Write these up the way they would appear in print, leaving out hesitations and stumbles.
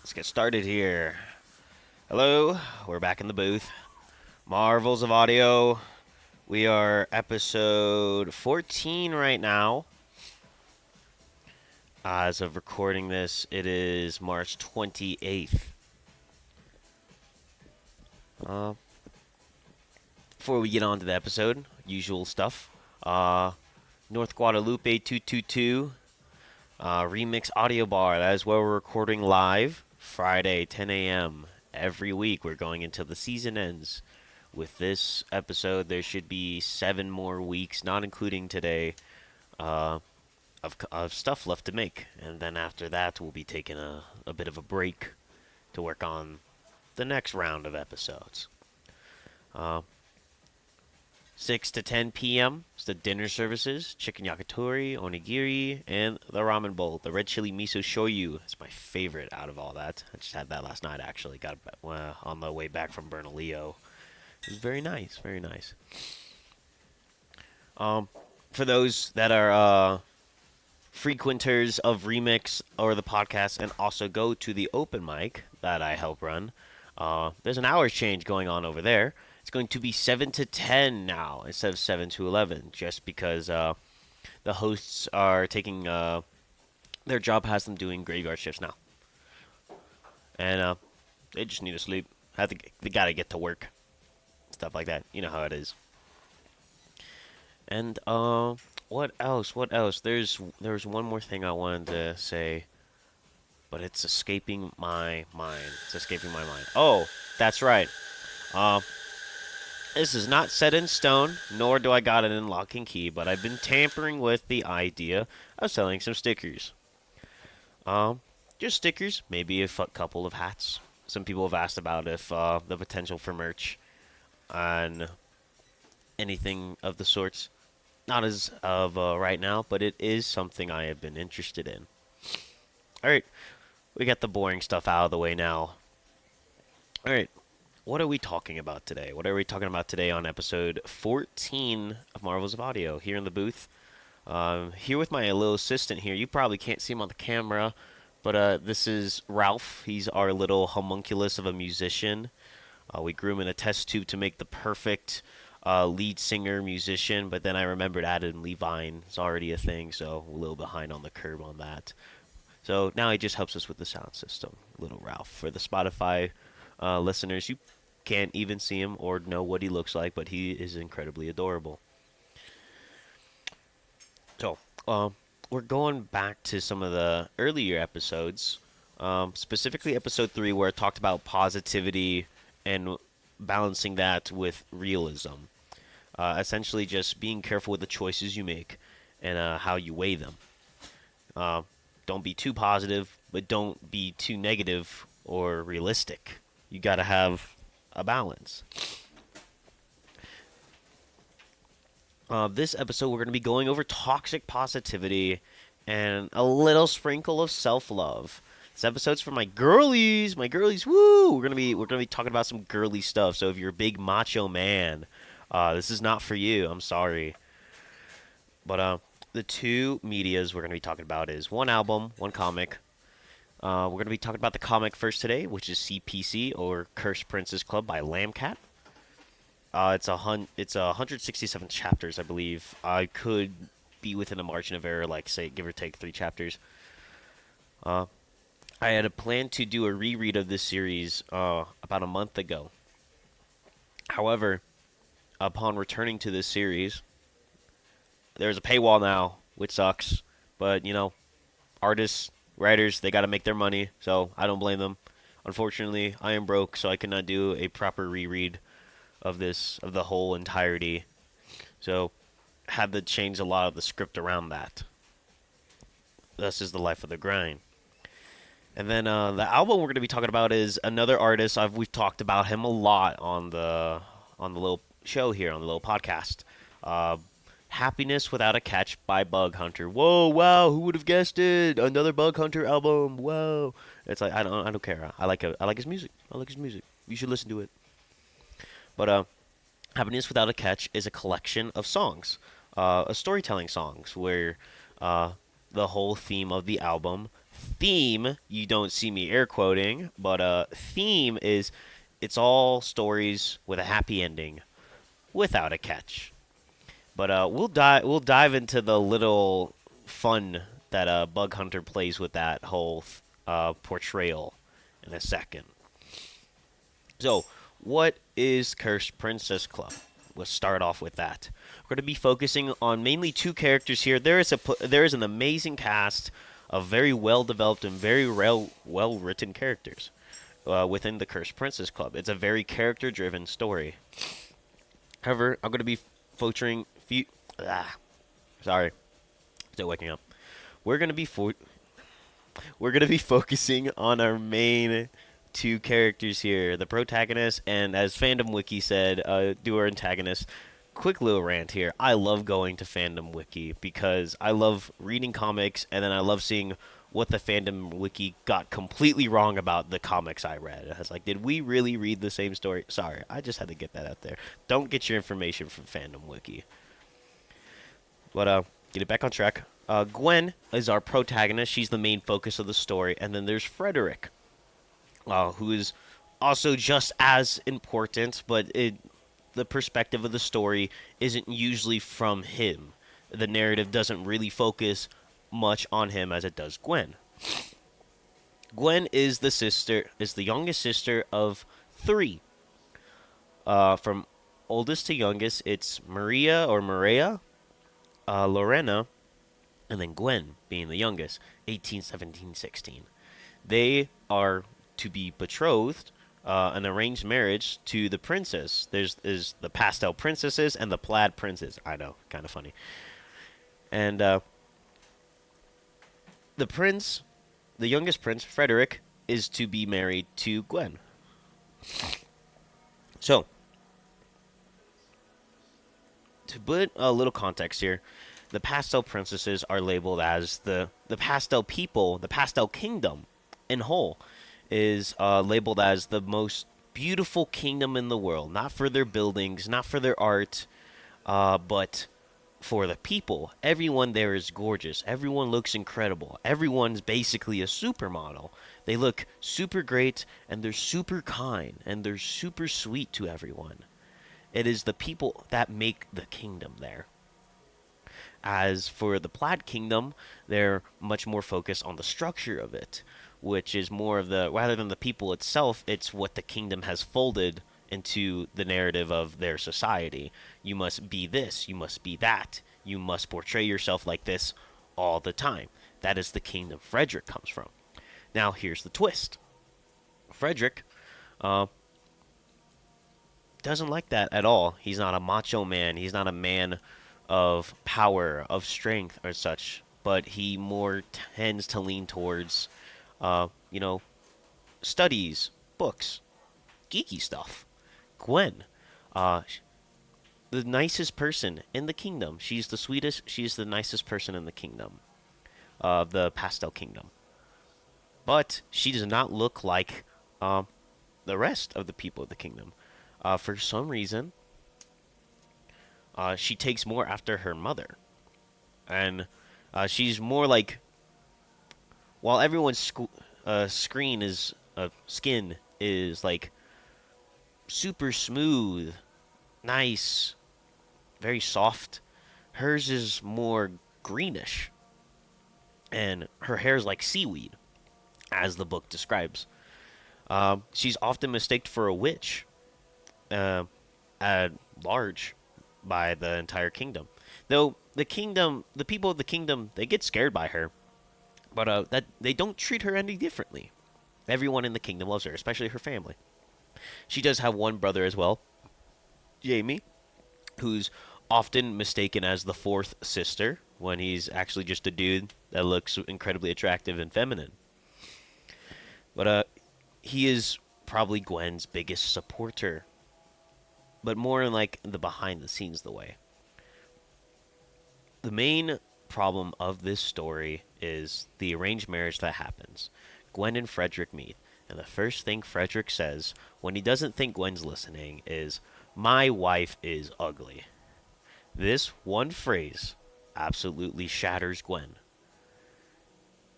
Let's get started here. Hello, we're back in the booth. Marvels of Audio. We are episode 14 right now. As of recording this, it is March 28th. Before we get on to the episode, usual stuff. North Guadalupe 222 Remix Audio Bar. That is where we're recording live. Friday, 10 a.m. Every week. We're going until the season ends. With this episode, there should be 7 more weeks, not including today, of stuff left to make. And then after that, we'll be taking a bit of a break to work on the next round of episodes. 6 to 10 p.m. is the dinner services, chicken yakitori, onigiri, and the ramen bowl. The red chili miso shoyu is my favorite out of all that. I just had that last night, actually. Got it on the way back from Bernalillo. It was very nice, very nice. For those that are frequenters of Remix or the podcast and also go to the open mic that I help run, there's an hours change going on over there. It's going to be 7 to 10 now instead of 7 to 11, just because the hosts are taking their job has them doing graveyard shifts now, and they just need to sleep. They gotta get to work, stuff like that. You know how it is. And what else? What else? There's one more thing I wanted to say, but it's escaping my mind. It's escaping my mind. Oh, that's right. This is not set in stone, nor do I got it in lock and key, but I've been tampering with the idea of selling some stickers. Just stickers, maybe a couple of hats. Some people have asked about if the potential for merch and anything of the sorts. Not as of right now, but it is something I have been interested in. Alright, we got the boring stuff out of the way now. Alright, what are we talking about today? What are we talking about today on episode 14 of Marvels of Audio? Here in the booth. Here with my little assistant here. You probably can't see him on the camera, but this is Ralph. He's our little homunculus of a musician. We grew him in a test tube to make the perfect lead singer musician, but then I remembered Adam Levine is already a thing, so a little behind on the curve on that. So now he just helps us with the sound system, little Ralph. For the Spotify listeners, you can't even see him or know what he looks like, but he is incredibly adorable. So, we're going back to some of the earlier episodes, specifically episode 3, where I talked about positivity and balancing that with realism. Essentially just being careful with the choices you make and how you weigh them. Don't be too positive, but don't be too negative or realistic. You gotta have a balance. This episode, we're going to be going over toxic positivity and a little sprinkle of self-love. This episode's for my girlies. My girlies, woo! We're gonna be talking about some girly stuff. So if you're a big macho man, this is not for you. I'm sorry. But the two medias we're gonna be talking about is one album, one comic. We're gonna be talking about the comic first today, which is CPC or Cursed Princess Club by Lambcat. It's 167 chapters, I believe. I could be within a margin of error, like say give or take 3 chapters. I had a plan to do a reread of this series about a month ago. However, upon returning to this series, there's a paywall now, which sucks. But you know, artists, writers, they got to make their money, so I don't blame them. Unfortunately, I am broke, so I cannot do a proper reread of the whole entirety. So, had to change a lot of the script around that. This is the life of the grind. And then the album we're going to be talking about is another artist. We've talked about him a lot on the little show here, on the little podcast. Happiness Without a Catch by Bug Hunter. Whoa, wow, who would have guessed it? Another Bug Hunter album. Whoa. It's like I don't care. I like his music. I like his music. You should listen to it. But Happiness Without a Catch is a collection of songs, storytelling songs, where the whole theme of the album Theme, you don't see me air quoting, but theme is it's all stories with a happy ending without a catch. But we'll dive into the little fun that Bug Hunter plays with that whole portrayal in a second. So, what is Cursed Princess Club? Let's start off with that. We're going to be focusing on mainly two characters here. There is an amazing cast of very well developed and very well written characters within the Cursed Princess Club. It's a very character driven story. However, I'm going to be featuring sorry, still waking up. We're going to be we're going to be focusing on our main two characters here, the protagonist, and as Fandom Wiki said, do our antagonist. Quick little rant here. I love going to Fandom Wiki because I love reading comics, and then I love seeing what the Fandom Wiki got completely wrong about the comics I read. I was like, did we really read the same story? Sorry, I just had to get that out there. Don't get your information from Fandom Wiki. But get it back on track. Gwen is our protagonist. She's the main focus of the story, and then there's Frederick, who is also just as important, but the perspective of the story isn't usually from him. The narrative doesn't really focus much on him as it does Gwen. Gwen is the youngest sister of three. From oldest to youngest, it's Maria or Maria, Lorena, and then Gwen being the youngest, 18, 17, 16. They are to be betrothed, an arranged marriage to the princess. There's the pastel princesses and the plaid princes. I know, kind of funny. And the prince, the youngest prince, Frederick, is to be married to Gwen. So, to put a little context here, the pastel princesses are labeled as the pastel people, the pastel kingdom in whole is labeled as the most beautiful kingdom in the world. Not for their buildings, not for their art, but for the people. Everyone there is gorgeous. Everyone looks incredible. Everyone's basically a supermodel. They look super great, and they're super kind, and they're super sweet to everyone. It is the people that make the kingdom there. As for the Plaid Kingdom, they're much more focused on the structure of it, which is more of rather than the people itself, it's what the kingdom has folded into the narrative of their society. You must be this, you must be that, you must portray yourself like this all the time. That is the kingdom Frederick comes from. Now, here's the twist. Frederick doesn't like that at all. He's not a macho man. He's not a man of power, of strength, or such. But he more tends to lean towards, you know, studies, books, geeky stuff. Gwen, uh, the nicest person in the kingdom. She's the sweetest. She's the nicest person in the kingdom, the Pastel Kingdom. But she does not look like the rest of the people of the kingdom. For some reason, she takes more after her mother, and she's more like. While everyone's skin is like super smooth, nice, very soft, hers is more greenish, and her hair is like seaweed, as the book describes. She's often mistaken for a witch, at large, by the entire kingdom. Though the people of the kingdom, they get scared by her, but that they don't treat her any differently. Everyone in the kingdom loves her, especially her family. She does have one brother as well, Jamie, who's often mistaken as the fourth sister when he's actually just a dude that looks incredibly attractive and feminine. But he is probably Gwen's biggest supporter, but more in like the behind the scenes the way. The main problem of this story is the arranged marriage that happens. Gwen and Frederick meet, and the first thing Frederick says when he doesn't think Gwen's listening is, "My wife is ugly." This one phrase absolutely shatters Gwen.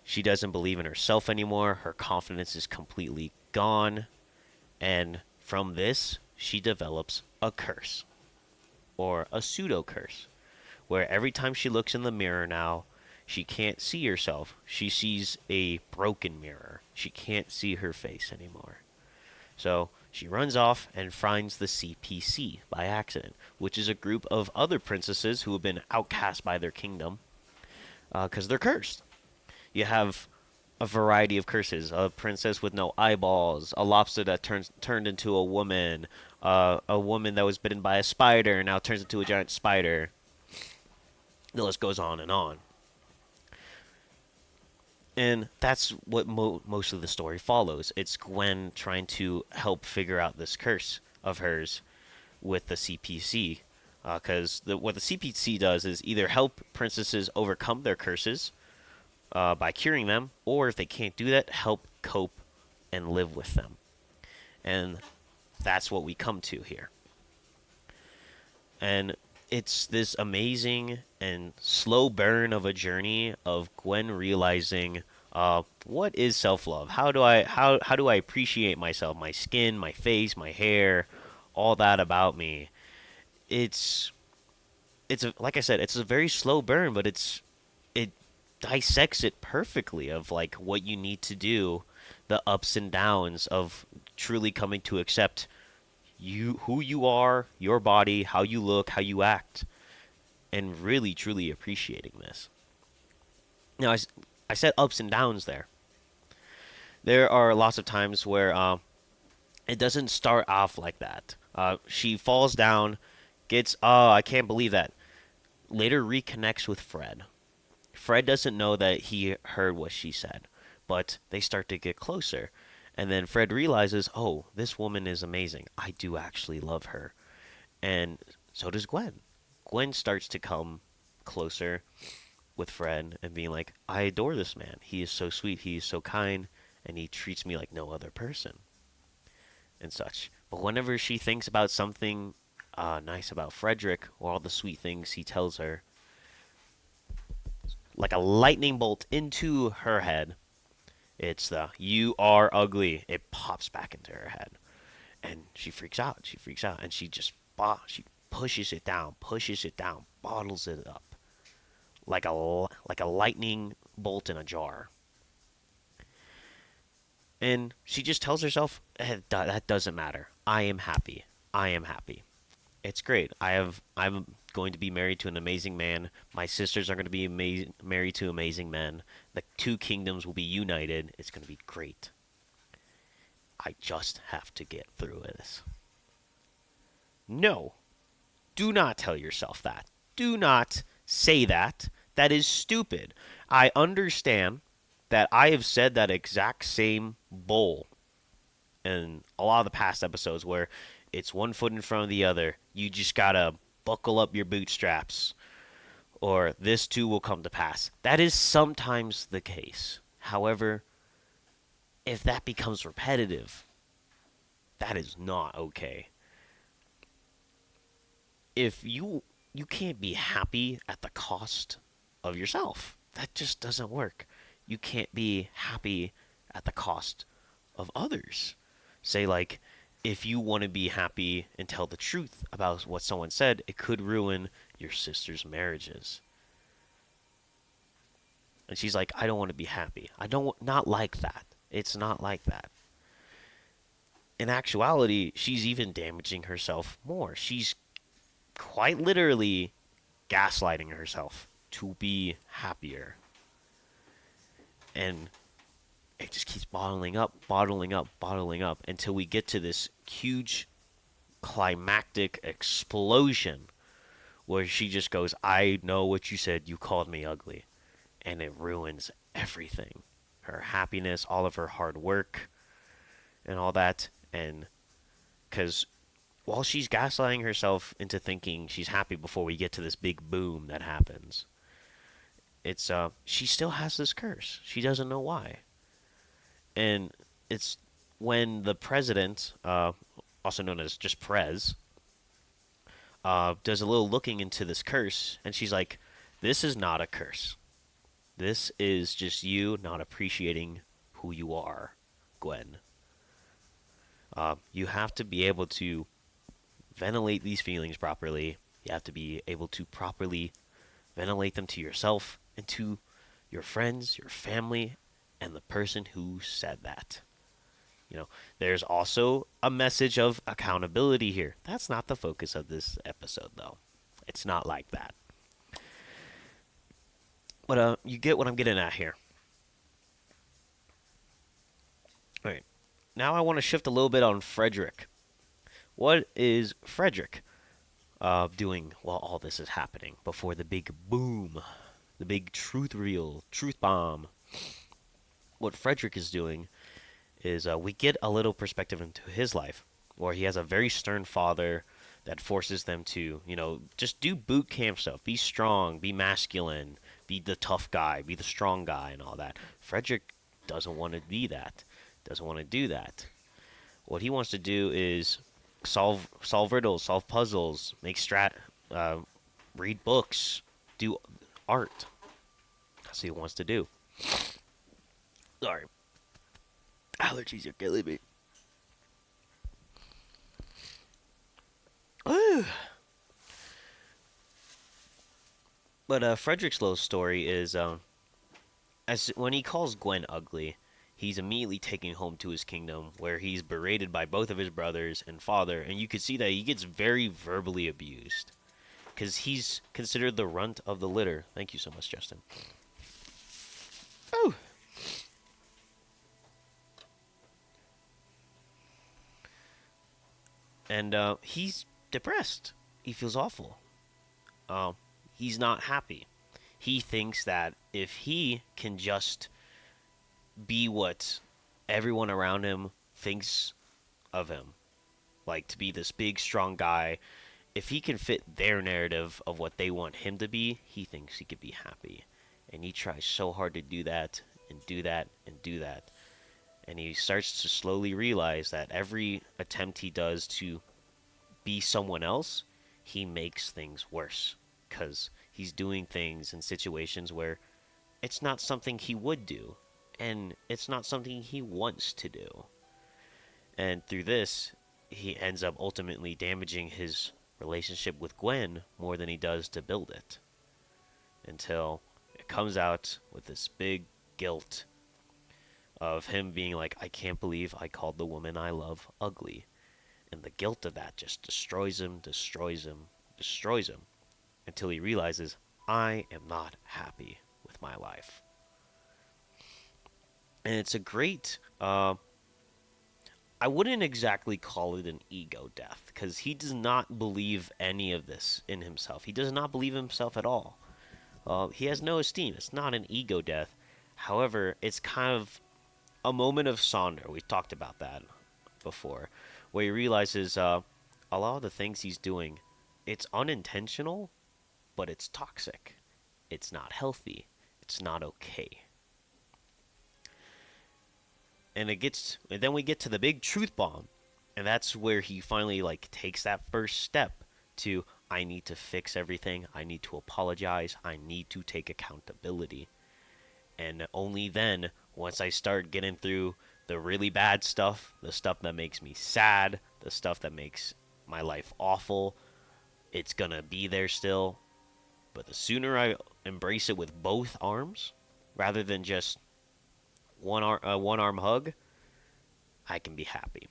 She doesn't believe in herself anymore. Her confidence is completely gone. And from this, she develops a curse, or a pseudo curse, where every time she looks in the mirror now, she can't see herself. She sees a broken mirror. She can't see her face anymore. So she runs off and finds the CPC by accident, which is a group of other princesses who have been outcast by their kingdom because they're cursed. You have a variety of curses: a princess with no eyeballs, a lobster that turned into a woman, a woman that was bitten by a spider and now turns into a giant spider. The list goes on and on. And that's what most of the story follows. It's Gwen trying to help figure out this curse of hers with the CPC. Because what the CPC does is either help princesses overcome their curses by curing them, or if they can't do that, help cope and live with them. And that's what we come to here. And it's this amazing and slow burn of a journey of Gwen realizing what is self-love. How do I appreciate myself, my skin, my face, my hair, all that about me. It's like I said, it's a very slow burn, but it dissects it perfectly of like what you need to do, the ups and downs of truly coming to accept who you are, your body, how you look, how you act, and really truly appreciating this. Now, I said ups and downs there. There are lots of times where it doesn't start off like that. She falls down, gets, oh, I can't believe that. Later reconnects with Fred. Fred doesn't know that he heard what she said, but they start to get closer. And then Fred realizes, oh, this woman is amazing. I do actually love her. And so does Gwen. Gwen starts to come closer with Fred and being like, I adore this man. He is so sweet. He is so kind. And he treats me like no other person. And such. But whenever she thinks about something nice about Frederick or all the sweet things he tells her, like a lightning bolt into her head, it's the "you are ugly." It pops back into her head, and she freaks out. She freaks out, and she pushes it down, bottles it up like a lightning bolt in a jar. And she just tells herself, that doesn't matter. I am happy. I am happy. It's great. I'm going to be married to an amazing man. My sisters are going to be married to amazing men. The two kingdoms will be united. It's going to be great. I just have to get through this. No, do not tell yourself that. Do not say that. That is stupid. I understand that I have said that exact same bull in a lot of the past episodes where it's one foot in front of the other. You just gotta buckle up your bootstraps, or this too will come to pass. That is sometimes the case. However, if that becomes repetitive, that is not okay. If you can't be happy at the cost of yourself. That just doesn't work. You can't be happy at the cost of others. Say, like, if you want to be happy and tell the truth about what someone said, it could ruin your sister's marriages. And she's like, I don't want to be happy. I don't, not like that. It's not like that. In actuality, she's even damaging herself more. She's quite literally gaslighting herself to be happier. And it just keeps bottling up, bottling up, bottling up until we get to this huge climactic explosion where she just goes, I know what you said. You called me ugly. And it ruins everything. Her happiness, all of her hard work, and all that. And because while she's gaslighting herself into thinking she's happy before we get to this big boom that happens, it's she still has this curse. She doesn't know why. And it's when the president, also known as just Prez, does a little looking into this curse, and she's like, "This is not a curse. This is just you not appreciating who you are, Gwen. You have to be able to ventilate these feelings properly. You have to be able to properly ventilate them to yourself and to your friends, your family, and the person who said that. You know, there's also a message of accountability here. That's not the focus of this episode, though. It's not like that. But you get what I'm getting at here. All right. Now I want to shift a little bit on Frederick. What is Frederick doing while all this is happening before the big boom, the big truth reveal, truth bomb? What Frederick is doing is we get a little perspective into his life, where he has a very stern father that forces them to, just do boot camp stuff, be strong, be masculine, be the tough guy, be the strong guy, and all that. Frederick doesn't want to be that, doesn't want to do that. What he wants to do is solve riddles, solve puzzles, make uh, read books, do art. That's what he wants to do. Sorry, allergies are killing me. But Frederick's little story is as when he calls Gwen ugly, he's immediately taken home to his kingdom, where he's berated by both of his brothers and father, and you can see that he gets very verbally abused because he's considered the runt of the litter. Thank you so much, Justin. Oh. And he's depressed. He feels awful. He's not happy. He thinks that if he can just be what everyone around him thinks of him, like to be this big, strong guy, if he can fit their narrative of what they want him to be, he thinks he could be happy. And he tries so hard to do that, and do that, and do that. And he starts to slowly realize that every attempt he does to be someone else, he makes things worse. Because he's doing things in situations where it's not something he would do, and it's not something he wants to do. And through this, he ends up ultimately damaging his relationship with Gwen more than he does to build it. Until it comes out with this big guilt of him being like, I can't believe I called the woman I love ugly. And the guilt of that just destroys him, destroys him, destroys him, until he realizes, I am not happy with my life. And it's a great, I wouldn't exactly call it an ego death, because he does not believe any of this in himself. He does not believe himself at all. He has no esteem. It's not an ego death. However, it's kind of a moment of Sonder. We talked about that before, where he realizes a lot of the things he's doing, it's unintentional, but it's toxic. It's not healthy. It's not okay. And then we get to the big truth bomb, and that's where he finally takes that first step to, I need to fix everything. I need to apologize. I need to take accountability. And only then, once I start getting through the really bad stuff, the stuff that makes me sad, the stuff that makes my life awful, it's gonna be there still. But the sooner I embrace it with both arms, rather than just one arm hug, I can be happy.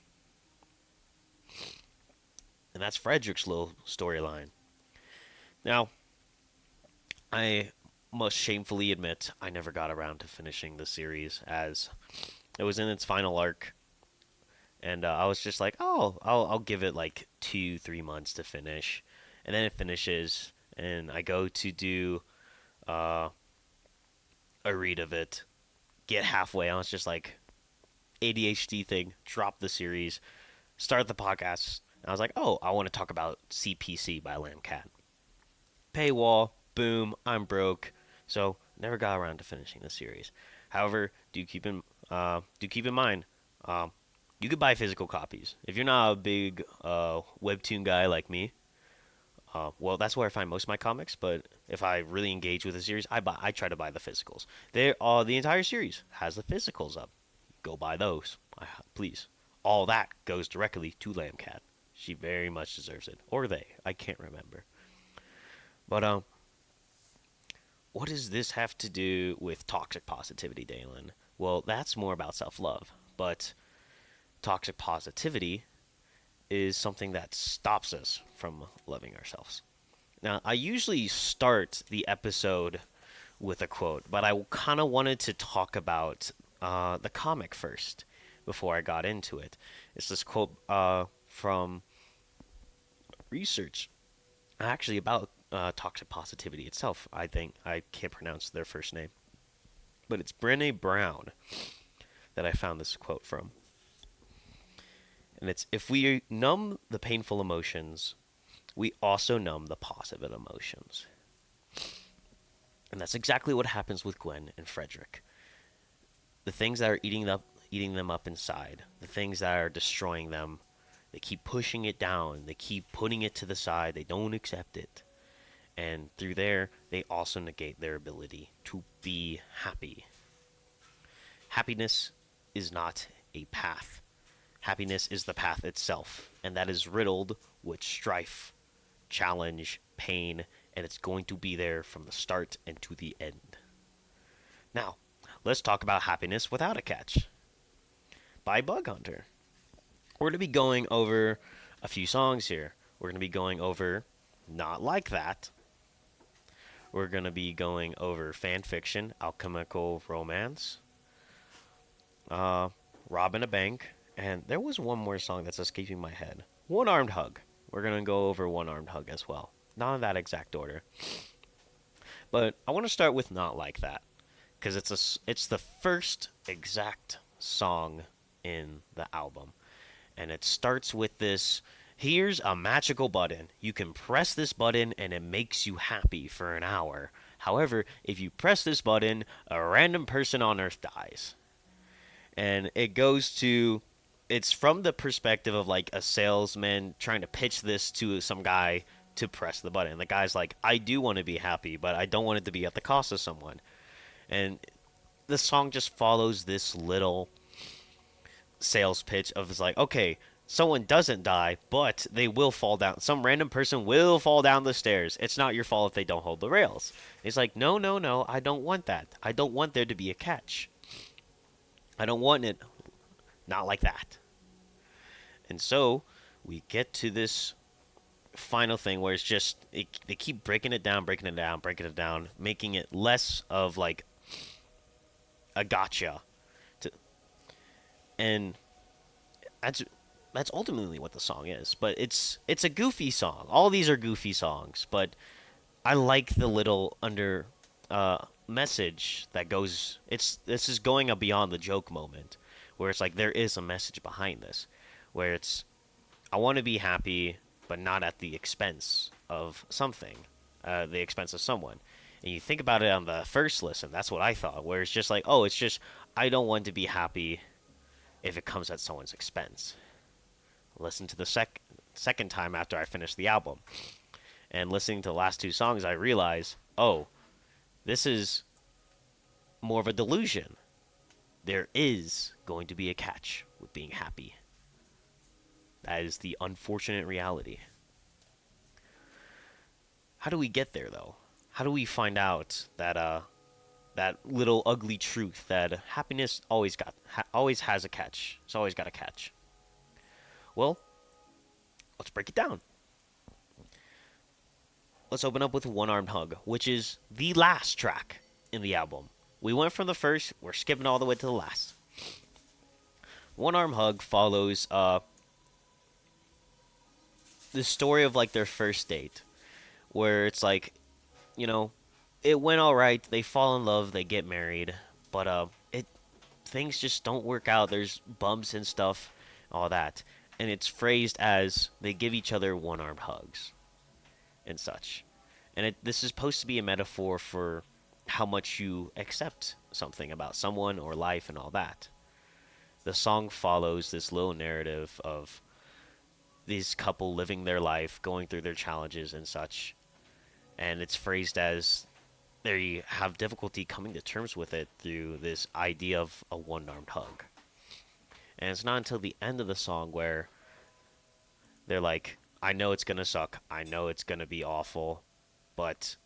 And that's Frederick's little storyline. Now, I must shamefully admit I never got around to finishing the series, as it was in its final arc, and I was just like, oh, I'll give it like 2-3 months to finish, and then it finishes, and I go to do a read of it, get halfway, and I was just like, ADHD thing, drop the series, start the podcast, and I was like, oh, I want to talk about CPC by Lambcat. Paywall, boom, I'm broke, so never got around to finishing the series. However, do keep in mind, you could buy physical copies. If you're not a big Webtoon guy like me, Well, that's where I find most of my comics. But if I really engage with a series, I try to buy the physicals. The entire series has the physicals up. Go buy those, please. All that goes directly to Lambcat. She very much deserves it, or they. I can't remember. But what does this have to do with toxic positivity, Dalen? Well, that's more about self-love. But toxic positivity is something that stops us from loving ourselves. Now, I usually start the episode with a quote, but I kind of wanted to talk about the comic first before I got into it. It's this quote from research, actually about toxic positivity itself. I think I can't pronounce their first name, but it's Brené Brown that I found this quote from. And it's, if we numb the painful emotions, we also numb the positive emotions. And that's exactly what happens with Gwen and Frederick. The things that are eating them up inside, the things that are destroying them, they keep pushing it down. They keep putting it to the side. They don't accept it. And through there, they also negate their ability to be happy. Happiness is not a path. Happiness is the path itself, and that is riddled with strife, challenge, pain, and it's going to be there from the start and to the end. Now, let's talk about happiness without a catch by Bug Hunter. We're going to be going over a few songs here. We're going to be going over Not Like That. We're going to be going over fan fiction, alchemical romance, Robbing a Bank, and there was one more song that's escaping my head. One Armed Hug. We're going to go over One Armed Hug as well. Not in that exact order. But I want to start with Not Like That, because it's the first exact song in the album. And it starts with this, here's a magical button. You can press this button and it makes you happy for an hour. However, if you press this button, a random person on Earth dies. And it's from the perspective of like a salesman trying to pitch this to some guy to press the button. The guy's like, I do want to be happy, but I don't want it to be at the cost of someone. And the song just follows this little sales pitch of, it's like, okay, someone doesn't die, but they will fall down. Some random person will fall down the stairs. It's not your fault if they don't hold the rails. It's like, no, no, no, I don't want that. I don't want there to be a catch. I don't want it not like that. And so we get to this final thing where it's just they keep breaking it down, breaking it down, breaking it down, making it less of like a gotcha. To, and that's ultimately what the song is. But it's a goofy song. All these are goofy songs, but I like the little under message that goes. This is going beyond the joke moment, where it's like there is a message behind this, where it's, I want to be happy, but not at the expense of something, the expense of someone. And you think about it on the first listen, that's what I thought, where it's just like, oh, it's just, I don't want to be happy if it comes at someone's expense. Listen to the second time after I finished the album, and listening to the last two songs, I realized, oh, this is more of a delusion. There is going to be a catch with being happy. That is the unfortunate reality. How do we get there, though? How do we find out that that little ugly truth that happiness always has a catch? It's always got a catch. Well, let's break it down. Let's open up with One Armed Hug, which is the last track in the album. We went from the first, we're skipping all the way to the last. One Armed Hug follows the story of like their first date, where it's like, you know, it went all right. They fall in love, they get married, but things just don't work out. There's bumps and stuff, all that, and it's phrased as they give each other one-armed hugs and such. And this is supposed to be a metaphor for how much you accept something about someone or life and all that. The song follows this little narrative of this couple living their life, going through their challenges and such. And it's phrased as they have difficulty coming to terms with it through this idea of a one-armed hug. And it's not until the end of the song where they're like, I know it's gonna suck, I know it's gonna be awful, but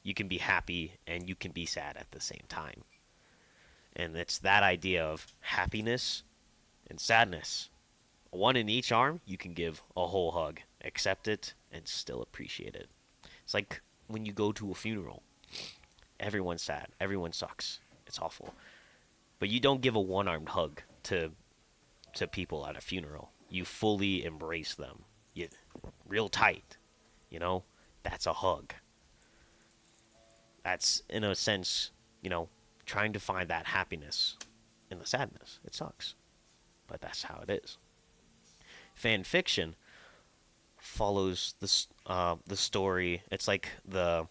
you can be happy and you can be sad at the same time. And it's that idea of happiness and sadness. One in each arm, you can give a whole hug, accept it, and still appreciate it. It's like when you go to a funeral. Everyone's sad. Everyone sucks. It's awful. But you don't give a one-armed hug to people at a funeral. You fully embrace them. You real tight. You know? That's a hug. That's in a sense, trying to find that happiness in the sadness. It sucks. But that's how it is. Fan fiction follows the story. It's like the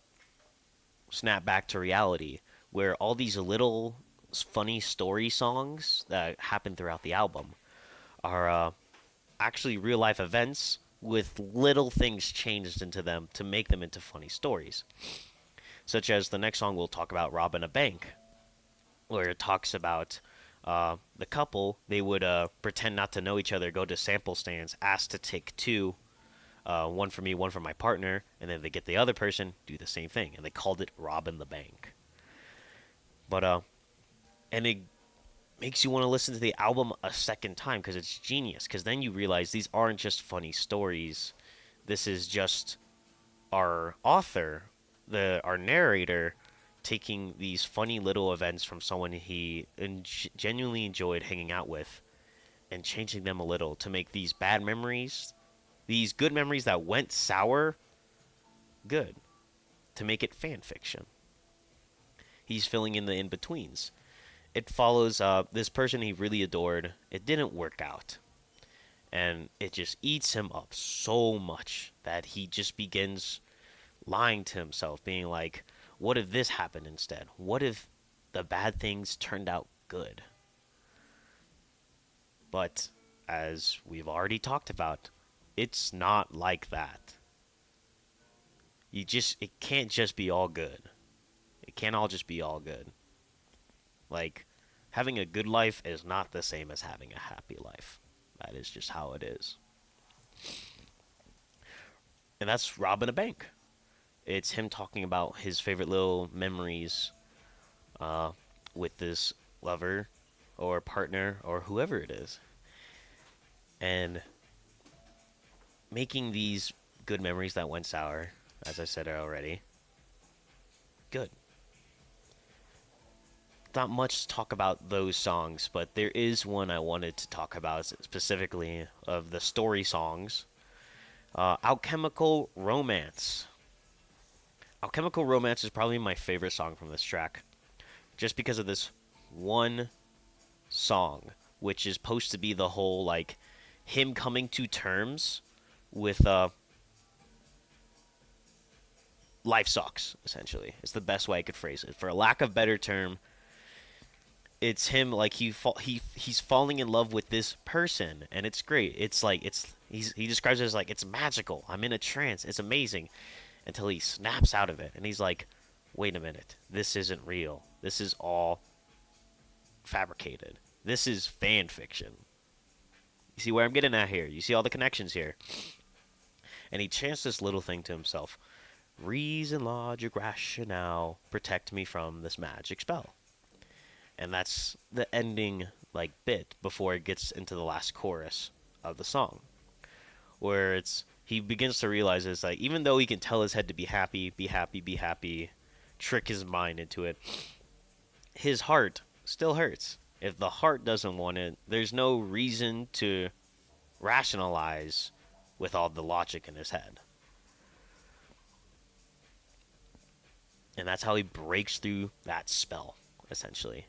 snap back to reality, where all these little funny story songs that happen throughout the album are actually real life events with little things changed into them to make them into funny stories. Such as the next song we'll talk about, Robbing a Bank, where it talks about the couple. They would pretend not to know each other, go to sample stands, ask to take two, one for me, one for my partner, and then they get the other person, do the same thing, and they called it Robbing the Bank. But and it makes you want to listen to the album a second time because it's genius. Because then you realize these aren't just funny stories. This is just our author, our narrator, taking these funny little events from someone he genuinely enjoyed hanging out with, and changing them a little to make these bad memories, these good memories that went sour, good, to make it fan fiction. He's filling in the in-betweens. It follows this person he really adored. It didn't work out. And it just eats him up so much that he just begins lying to himself, being like, what if this happened instead? What if the bad things turned out good? But as we've already talked about, it's not like that. It can't just be all good. It can't all just be all good. Like, having a good life is not the same as having a happy life. That is just how it is. And that's Robbing a Bank. It's him talking about his favorite little memories with this lover or partner or whoever it is. And making these good memories that went sour, as I said already, good. Not much to talk about those songs, but there is one I wanted to talk about specifically of the story songs. Alchemical Romance. Alchemical Romance is probably my favorite song from this track, just because of this one song, which is supposed to be the whole, like, him coming to terms with life sucks, essentially. It's the best way I could phrase it. For a lack of better term, it's him, like, he's falling in love with this person, and it's great. It's like he describes it as like, it's magical. I'm in a trance. It's amazing, until he snaps out of it, and he's like, wait a minute, this isn't real. This is all fabricated. This is fan fiction. You see where I'm getting at here? You see all the connections here? And he chants this little thing to himself: reason, logic, rationale, protect me from this magic spell. And that's the ending, like, bit before it gets into the last chorus of the song, where he begins to realize it's like, even though he can tell his head to be happy, be happy, be happy, trick his mind into it, his heart still hurts. If the heart doesn't want it, there's no reason to rationalize with all the logic in his head. And that's how he breaks through that spell, essentially.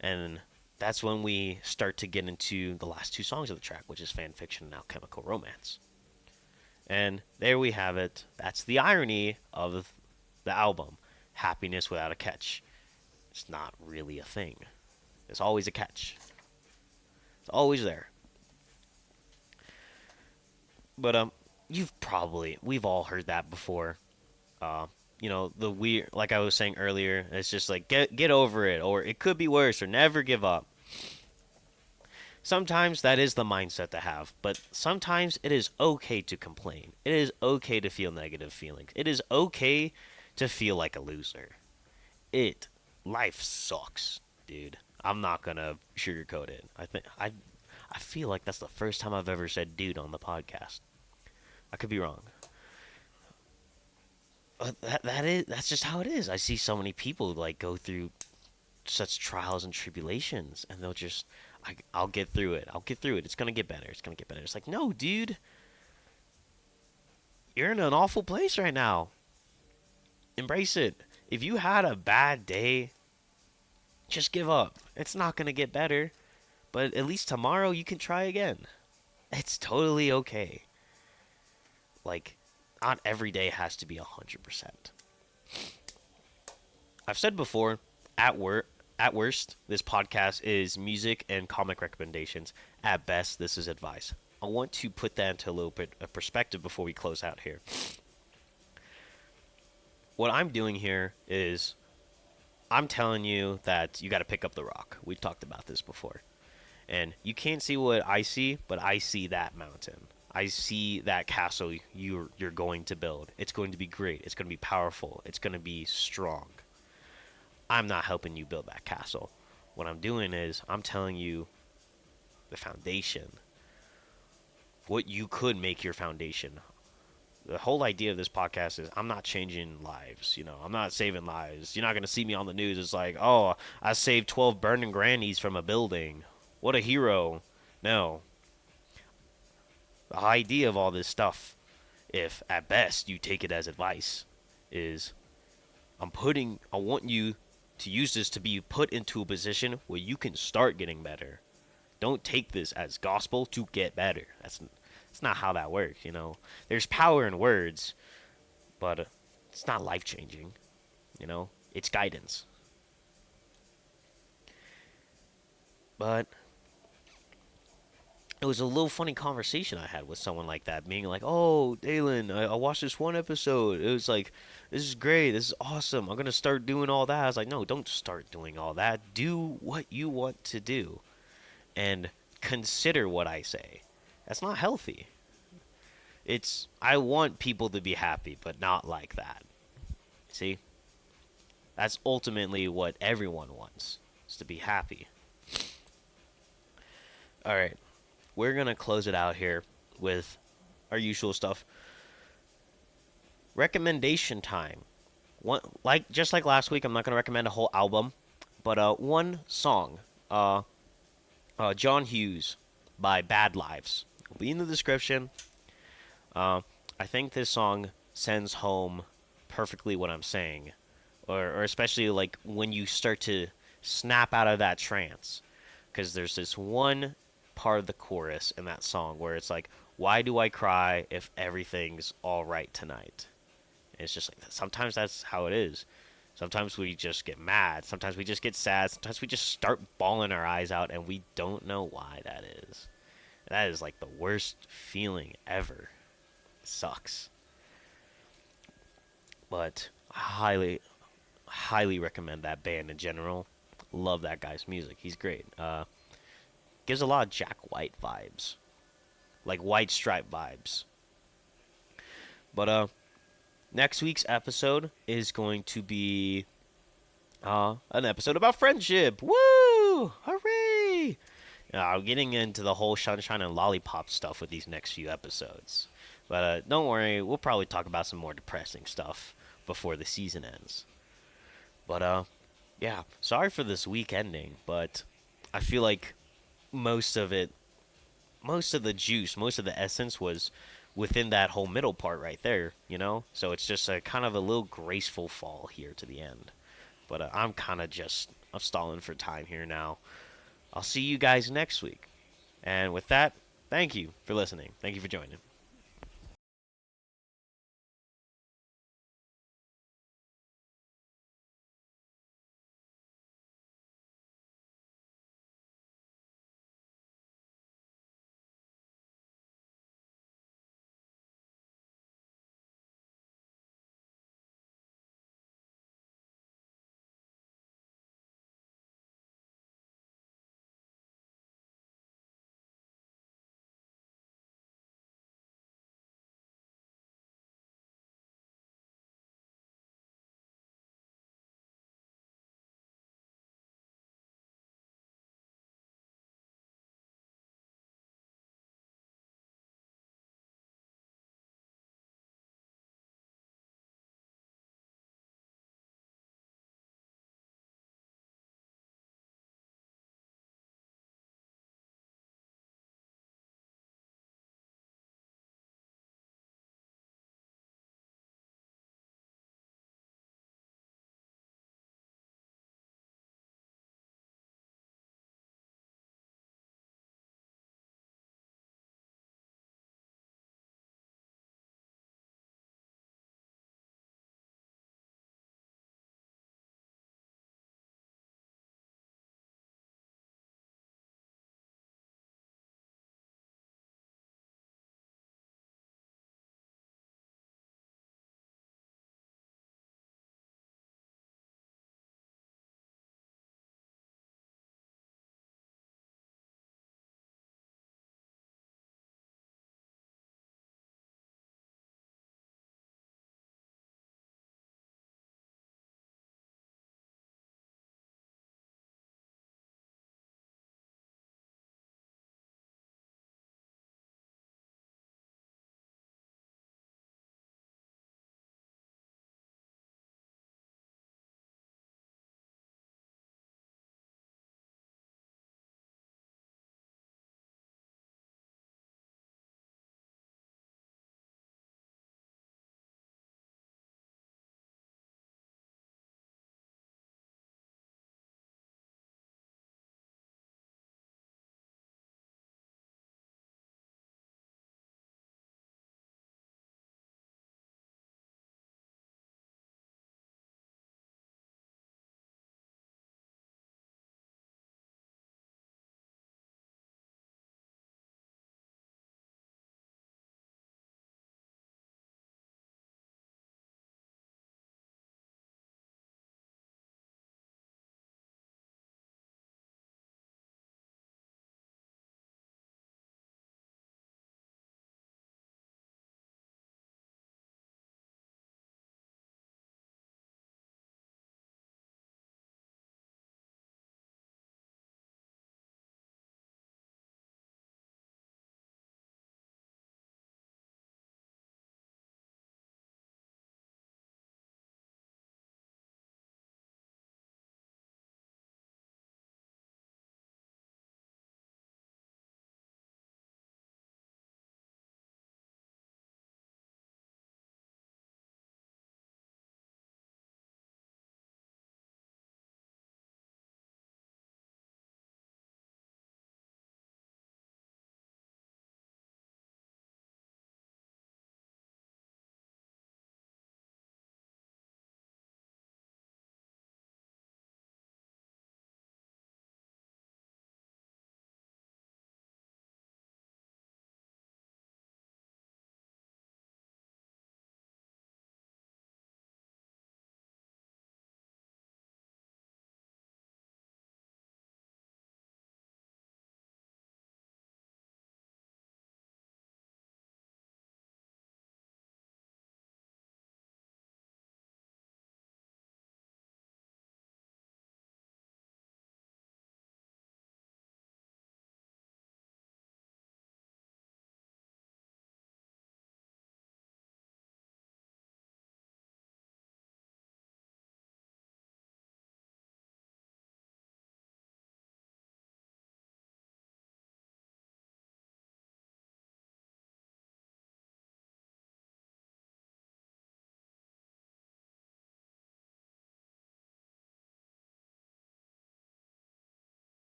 And that's when we start to get into the last two songs of the track, which is Fan Fiction and Alchemical Romance. And there we have it. That's the irony of the album. Happiness without a catch. It's not really a thing. There's always a catch. It's always there. But we've all heard that before. Uh, the weird, like I was saying earlier, it's just like get over it, or it could be worse, or never give up. Sometimes that is the mindset to have, but sometimes it is okay to complain. It is okay to feel negative feelings. It is okay to feel like a loser. It Life sucks, dude. I'm not gonna sugarcoat it. I feel like that's the first time I've ever said dude on the podcast. I could be wrong. But that's just how it is. I see so many people like go through such trials and tribulations, and they'll just I'll get through it. I'll get through it. It's gonna get better. It's gonna get better. It's like, no, dude, you're in an awful place right now. Embrace it. If you had a bad day, just give up. It's not gonna get better, but at least tomorrow you can try again. It's totally okay. Like, not every day has to be 100%. I've said before, at work, at worst, this podcast is music and comic recommendations. At best, this is advice. I want to put that into a little bit of perspective before we close out here. What I'm doing here is I'm telling you that you got to pick up the rock. We've talked about this before. And you can't see what I see, but I see that mountain. I see that castle you're going to build. It's going to be great. It's going to be powerful. It's going to be strong. I'm not helping you build that castle. What I'm doing is I'm telling you the foundation. What you could make your foundation. The whole idea of this podcast is I'm not changing lives. I'm not saving lives. You're not going to see me on the news. It's like, oh, I saved 12 burning grannies from a building. What a hero. No. The idea of all this stuff, if at best you take it as advice, is I want you to use this to be put into a position where you can start getting better. Don't take this as gospel to get better. That's not how that works. There's power in words, but it's not life changing. It's guidance. But it was a little funny conversation I had with someone like that, being like, "Oh, Dalen, I watched this one episode. It was like, this is great. This is awesome. I'm gonna start doing all that." I was like, "No, don't start doing all that. Do what you want to do, and consider what I say. That's not healthy. I want people to be happy, but not like that. See, that's ultimately what everyone wants, is to be happy." All right, we're gonna close it out here with our usual stuff. Recommendation time. Just like last week, I'm not gonna recommend a whole album, but one song. John Hughes by Bad Lives. It'll be in the description. I think this song sends home perfectly what I'm saying, or especially like when you start to snap out of that trance, because there's this one part of the chorus in that song where it's like, "Why do I cry if everything's all right tonight?" And it's just like sometimes that's how it is. Sometimes we just get mad. Sometimes we just get sad. Sometimes we just start bawling our eyes out, and we don't know why that is. That is like the worst feeling ever. It sucks. But I highly recommend that band in general. Love that guy's music. He's great. Gives a lot of Jack White vibes, like White Stripe vibes. But next week's episode is going to be an episode about friendship. Woo! Hooray! I'm getting into the whole sunshine and lollipop stuff with these next few episodes. But don't worry, we'll probably talk about some more depressing stuff before the season ends. But yeah, sorry for this week ending, but I feel like most of it, most of the juice, most of the essence was within that whole middle part right there. So it's just a kind of a little graceful fall here to the end. But I'm stalling for time here now. I'll see you guys next week. And with that, thank you for listening. Thank you for joining.